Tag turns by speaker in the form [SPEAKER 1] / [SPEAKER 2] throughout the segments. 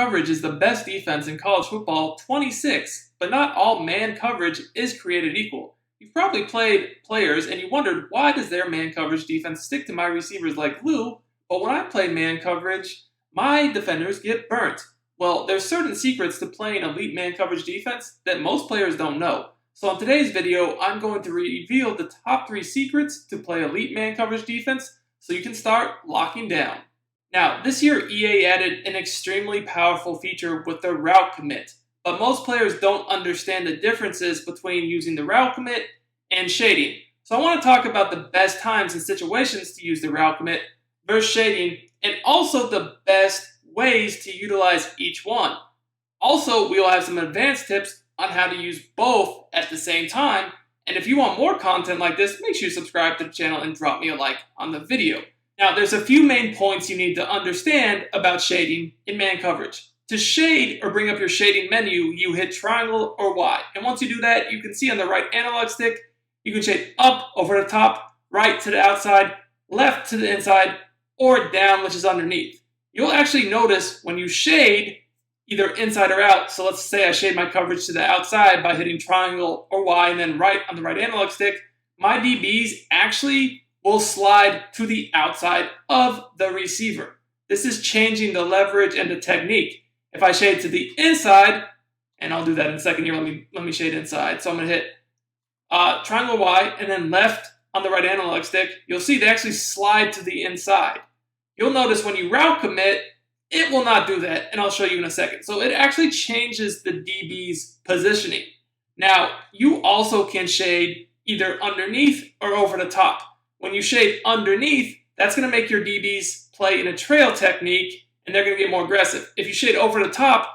[SPEAKER 1] coverage is the best defense in college football 26, but not all man coverage is created equal. You've probably played players and you wondered, why does their man coverage defense stick to my receivers like glue, but when I play man coverage, my defenders get burnt? Well, there's certain secrets to playing elite man coverage defense that most players don't know. So in today's video, I'm going to reveal the top 3 secrets to play elite man coverage defense so you can start locking down. Now, this year EA added an extremely powerful feature with the route commit, but most players don't understand the differences between using the route commit and shading. So I want to talk about the best times and situations to use the route commit versus shading, and also the best ways to utilize each one. Also, we will have some advanced tips on how to use both at the same time, and if you want more content like this, make sure you subscribe to the channel and drop me a like on the video. Now, there's a few main points you need to understand about shading in man coverage. To shade or bring up your shading menu, you hit triangle or Y. And once you do that, you can see on the right analog stick, you can shade up over the top, right to the outside, left to the inside, or down, which is underneath. You'll actually notice when you shade either inside or out. So let's say I shade my coverage to the outside by hitting triangle or Y and then right on the right analog stick, my DBs actually will slide to the outside of the receiver. This is changing the leverage and the technique. If I shade to the inside, and I'll do that in a second here, let me shade inside. So I'm going to hit triangle Y and then left on the right analog stick. You'll see they actually slide to the inside. You'll notice when you route commit, it will not do that, and I'll show you in a second. So it actually changes the DB's positioning. Now, you also can shade either underneath or over the top. When you shade underneath, that's going to make your DBs play in a trail technique, and they're going to get more aggressive. If you shade over the top,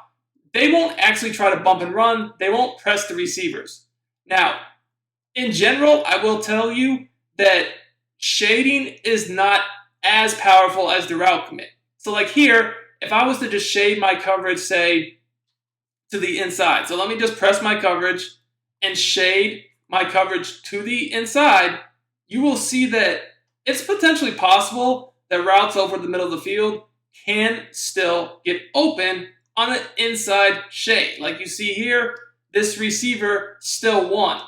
[SPEAKER 1] they won't actually try to bump and run. They won't press the receivers. Now, in general, I will tell you that shading is not as powerful as the route commit. So like here, if I was to just shade my coverage, say, to the inside. So let me just press my coverage and shade my coverage to the inside. You will see that it's potentially possible that routes over the middle of the field can still get open on an inside shade. Like you see here, this receiver still won.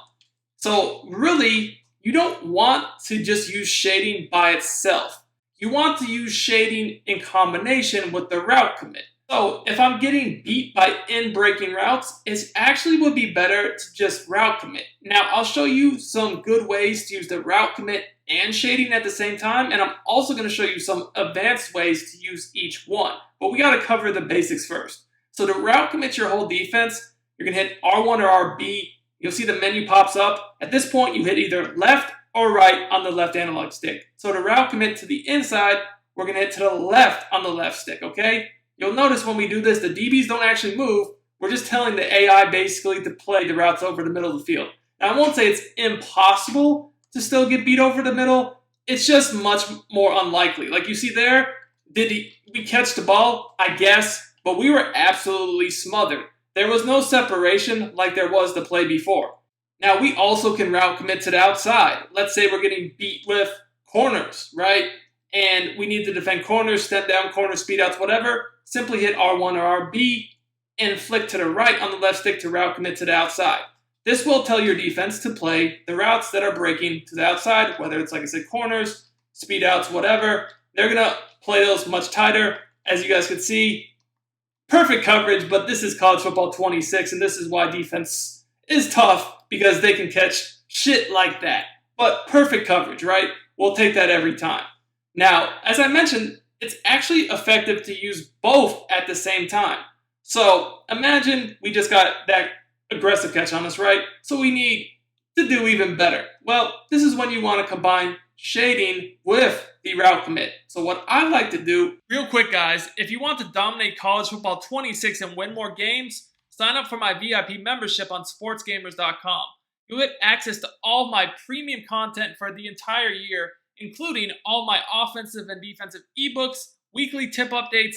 [SPEAKER 1] So really, you don't want to just use shading by itself. You want to use shading in combination with the route commit. So if I'm getting beat by in-breaking routes, it actually would be better to just route commit. Now, I'll show you some good ways to use the route commit and shading at the same time, and I'm also going to show you some advanced ways to use each one. But we got to cover the basics first. So to route commit your whole defense, you're going to hit R1 or RB. You'll see the menu pops up. At this point, you hit either left or right on the left analog stick. So to route commit to the inside, we're going to hit to the left on the left stick, okay? You'll notice when we do this, the DBs don't actually move. We're just telling the AI basically to play the routes over the middle of the field. Now, I won't say it's impossible to still get beat over the middle. It's just much more unlikely. Like you see there, we catch the ball? I guess, but we were absolutely smothered. There was no separation like there was the play before. Now, we also can route commit to the outside. Let's say we're getting beat with corners, right? And we need to defend corners, step down, corner, speed outs, whatever. Simply hit R1 or RB and flick to the right on the left stick to route commit to the outside. This will tell your defense to play the routes that are breaking to the outside, whether it's, like I said, corners, speed outs, whatever. They're going to play those much tighter. As you guys can see, perfect coverage, but this is college football 26, and this is why defense is tough, because they can catch shit like that. But perfect coverage, right? We'll take that every time. Now, as I mentioned, it's actually effective to use both at the same time. So imagine we just got that aggressive catch on us, right? So we need to do even better. Well, this is when you want to combine shading with the route commit. So what I like to do, real quick guys, if you want to dominate college football 26 and win more games, sign up for my VIP membership on Sportsgamerz.com. You'll get access to all my premium content for the entire year, including all my offensive and defensive ebooks, weekly tip updates,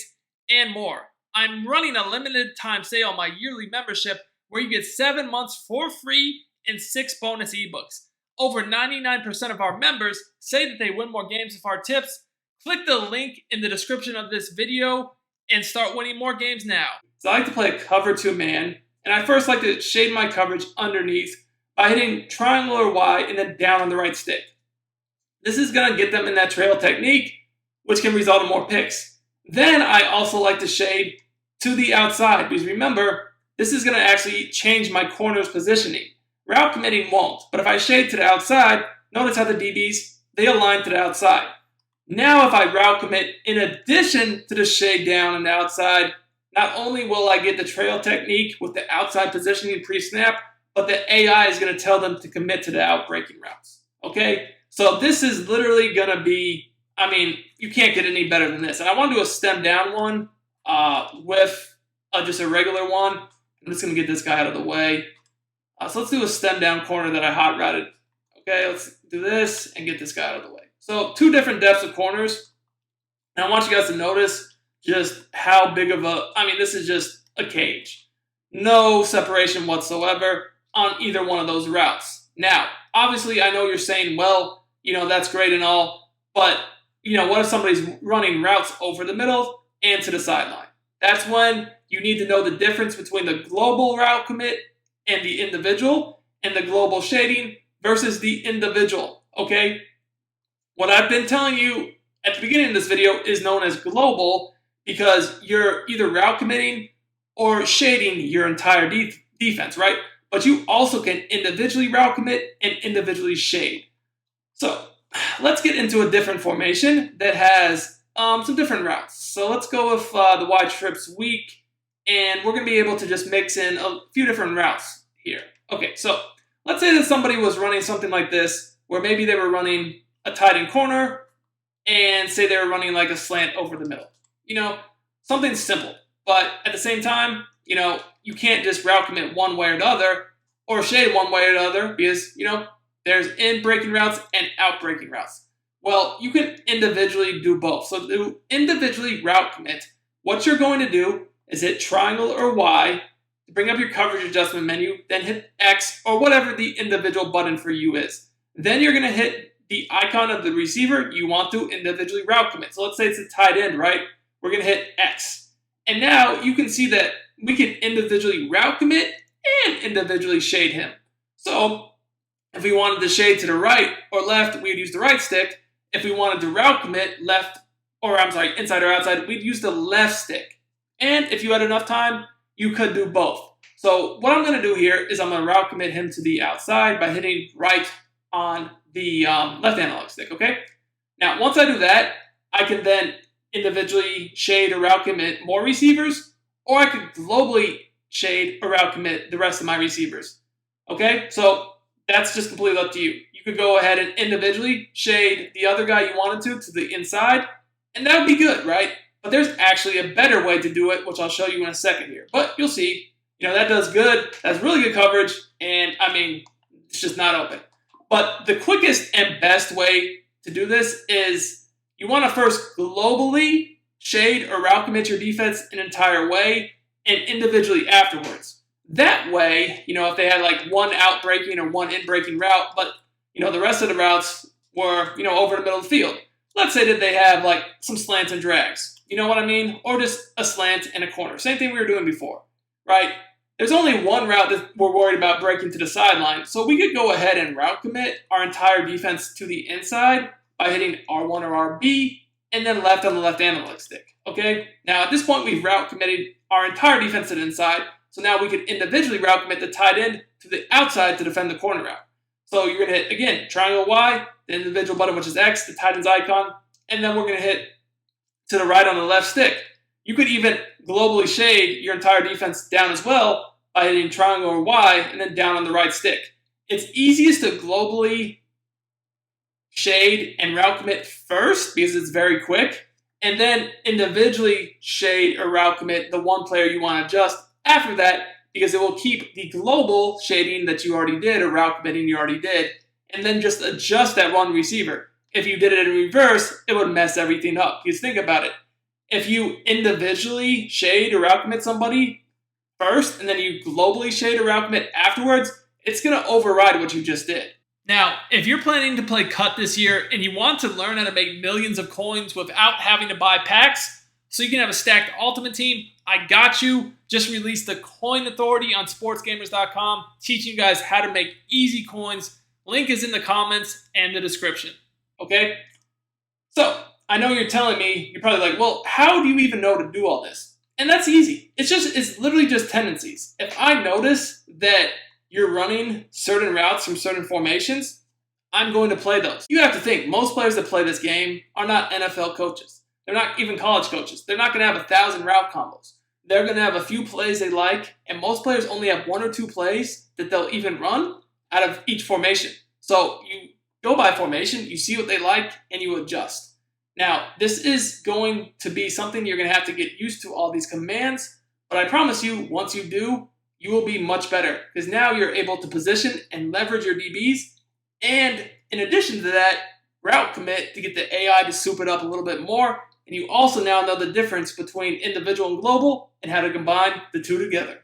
[SPEAKER 1] and more. I'm running a limited time sale on my yearly membership where you get 7 months for free and 6 bonus ebooks. Over 99% of our members say that they win more games with our tips. Click the link in the description of this video and start winning more games now. So I like to play a cover to a man, and I first like to shade my coverage underneath by hitting triangle or Y and then down on the right stick. This is going to get them in that trail technique, which can result in more picks. Then I also like to shade to the outside, because remember, this is going to actually change my corner's positioning. Route committing won't, but if I shade to the outside, notice how the DBs, they align to the outside. Now if I route commit in addition to the shade down and the outside, not only will I get the trail technique with the outside positioning pre-snap, but the AI is going to tell them to commit to the outbreaking routes. Okay? So this is literally going to be, I mean, you can't get any better than this. And I want to do a stem down one with just a regular one. I'm just going to get this guy out of the way. So let's do a stem down corner that I hot routed. Okay, let's do this and get this guy out of the way. So 2 different depths of corners. And I want you guys to notice just how big of a, I mean, this is just a cage. No separation whatsoever on either one of those routes. Now, obviously, I know you're saying, well, you know, that's great and all, but, you know, what if somebody's running routes over the middle and to the sideline? That's when you need to know the difference between the global route commit and the individual, and the global shading versus the individual, okay? What I've been telling you at the beginning of this video is known as global because you're either route committing or shading your entire defense, right? But you also can individually route commit and individually shade. So let's get into a different formation that has some different routes. So let's go with the wide trips weak, and we're going to be able to just mix in a few different routes here. Okay, so let's say that somebody was running something like this, where maybe they were running a tight end corner, and say they were running like a slant over the middle. You know, something simple. But at the same time, you know, you can't just route commit one way or the other, or shade one way or the other, because, you know, there's in-breaking routes and out-breaking routes. Well, you can individually do both. So to individually route commit, what you're going to do is hit triangle or Y to bring up your coverage adjustment menu, then hit X or whatever the individual button for you is. Then you're going to hit the icon of the receiver you want to individually route commit. So let's say it's a tight end, right? We're going to hit X. And now you can see that we can individually route commit and individually shade him. So if we wanted to shade to the right or left, we'd use the right stick. If we wanted to route commit inside or outside, we'd use the left stick. And if you had enough time, you could do both. So what I'm going to do here is I'm going to route commit him to the outside by hitting right on the left analog stick, okay? Now, once I do that, I can then individually shade or route commit more receivers, or I could globally shade or route commit the rest of my receivers, okay? So that's just completely up to you. You could go ahead and individually shade the other guy you wanted to the inside, and that would be good, right? But there's actually a better way to do it, which I'll show you in a second here. But you'll see, you know, that does good. That's really good coverage, and I mean, it's just not open. But the quickest and best way to do this is you want to first globally shade or route commit your defense an entire way and individually afterwards. That way, you know, if they had like one out-breaking or one in-breaking route, but, you know, the rest of the routes were, you know, over the middle of the field. Let's say that they have like some slants and drags. You know what I mean? Or just a slant and a corner. Same thing we were doing before, right? There's only one route that we're worried about breaking to the sideline, so we could go ahead and route commit our entire defense to the inside by hitting R1 or RB and then left on the left analog stick, okay? Now, at this point, we've route committed our entire defense to the inside, so now we could individually route commit the tight end to the outside to defend the corner route. So you're going to hit, again, triangle Y, the individual button, which is X, the tight end's icon, and then we're going to hit to the right on the left stick. You could even globally shade your entire defense down as well by hitting triangle or Y and then down on the right stick. It's easiest to globally shade and route commit first because it's very quick, and then individually shade or route commit the one player you want to adjust after that, because it will keep the global shading that you already did or route committing you already did, and then just adjust that one receiver. If you did it in reverse, it would mess everything up. Because think about it. If you individually shade or route commit somebody first, and then you globally shade or route commit afterwards, it's going to override what you just did. Now, if you're planning to play cut this year and you want to learn how to make millions of coins without having to buy packs, so you can have a stacked ultimate team, I got you. Just released the Coin Authority on sportsgamers.com, teaching you guys how to make easy coins. Link is in the comments and the description. Okay? So, I know you're telling me, you're probably like, well, how do you even know to do all this? And that's easy. It's literally just tendencies. If I notice that you're running certain routes from certain formations, I'm going to play those. You have to think, most players that play this game are not NFL coaches. They're not even college coaches. They're not going to have 1,000 route combos. They're going to have a few plays they like, and most players only have 1 or 2 plays that they'll even run out of each formation. So you go by formation, you see what they like, and you adjust. Now, this is going to be something you're going to have to get used to, all these commands, but I promise you, once you do, you will be much better, because now you're able to position and leverage your DBs, and in addition to that, route commit to get the AI to soup it up a little bit more, and you also now know the difference between individual and global and how to combine the two together.